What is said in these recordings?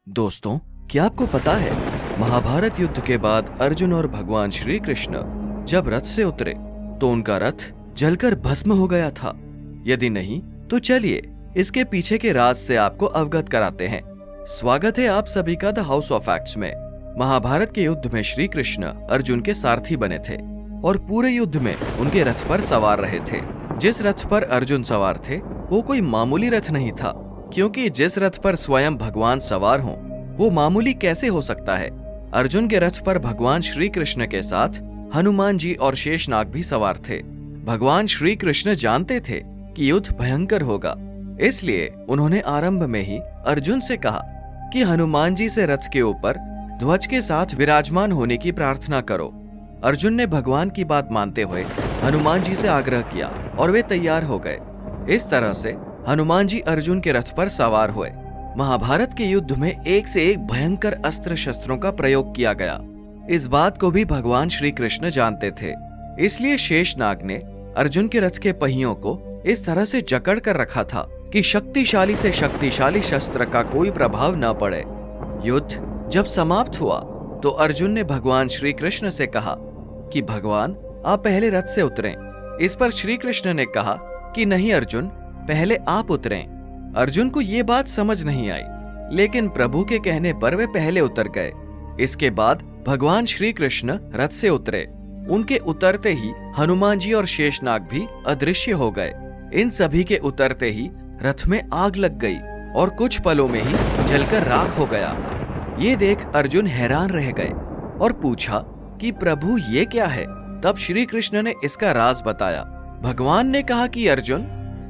दोस्तों, क्या आपको पता है महाभारत युद्ध के बाद अर्जुन और भगवान श्री कृष्ण जब रथ से उतरे तो उनका रथ जलकर भस्म हो गया था। यदि नहीं तो चलिए इसके पीछे के राज से आपको अवगत कराते हैं। स्वागत है आप सभी का द हाउस ऑफ फैक्ट्स में। महाभारत के युद्ध में श्री कृष्ण अर्जुन के सारथी बने थे और पूरे युद्ध में उनके रथ पर सवार रहे थे। जिस रथ पर अर्जुन सवार थे वो कोई मामूली रथ नहीं था, क्योंकि जिस रथ पर स्वयं भगवान सवार हों वो मामूली कैसे हो सकता है। अर्जुन के रथ पर भगवान श्री कृष्ण के साथ हनुमान जी और शेषनाग भी सवार थे। भगवान श्री कृष्ण जानते थे कि युद्ध भयंकर होगा, इसलिए उन्होंने आरंभ में ही अर्जुन से कहा कि हनुमान जी से रथ के ऊपर ध्वज के साथ विराजमान होने की प्रार्थना करो। अर्जुन ने भगवान की बात मानते हुए हनुमान जी से आग्रह किया और वे तैयार हो गए। इस तरह से हनुमान जी अर्जुन के रथ पर सवार हुए। महाभारत के युद्ध में एक से एक भयंकर अस्त्र शस्त्रों का प्रयोग किया गया। इस बात को भी भगवान श्री कृष्ण जानते थे, इसलिए शेषनाग ने अर्जुन के रथ के पहियों को इस तरह से जकड़ कर रखा था कि शक्तिशाली से शक्तिशाली शस्त्र का कोई प्रभाव न पड़े। युद्ध जब समाप्त हुआ तो अर्जुन ने भगवान श्री कृष्ण से कहा कि भगवान आप पहले रथ से उतरें। इस पर श्री कृष्ण ने कहा कि नहीं अर्जुन, पहले आप उतरें। अर्जुन को ये बात समझ नहीं आई, लेकिन प्रभु के कहने पर वे पहले उतर गए। इसके बाद भगवान श्री कृष्ण रथ से उतरे। उनके उतरते ही हनुमान जी और शेषनाग भी अदृश्य हो गए। इन सभी के उतरते ही रथ में आग लग गई और कुछ पलों में ही जलकर राख हो गया। ये देख अर्जुन हैरान रह गए और पूछा कि प्रभु ये क्या है। तब श्री कृष्ण ने इसका राज बताया। भगवान ने कहा कि अर्जुन,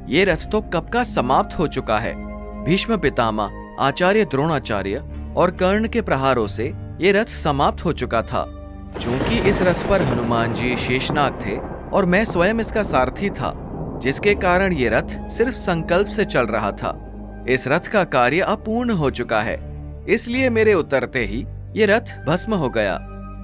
ये रथ तो कब का समाप्त हो चुका है। भीष्म पितामह, आचार्य द्रोणाचार्य और कर्ण के प्रहारों से ये रथ समाप्त हो चुका था। चूंकि इस रथ पर हनुमान जी शेषनाग थे और मैं स्वयं इसका सारथी था, जिसके कारण ये रथ सिर्फ संकल्प से चल रहा था। इस रथ का कार्य अपूर्ण हो चुका है, इसलिए मेरे उतरते ही ये रथ भस्म हो गया।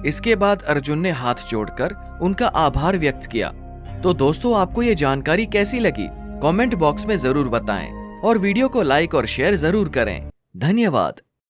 इसके बाद अर्जुन ने हाथ जोड़कर उनका आभार व्यक्त किया। तो दोस्तों, आपको ये जानकारी कैसी लगी कमेंट बॉक्स में जरूर बताएं और वीडियो को लाइक और शेयर जरूर करें। धन्यवाद।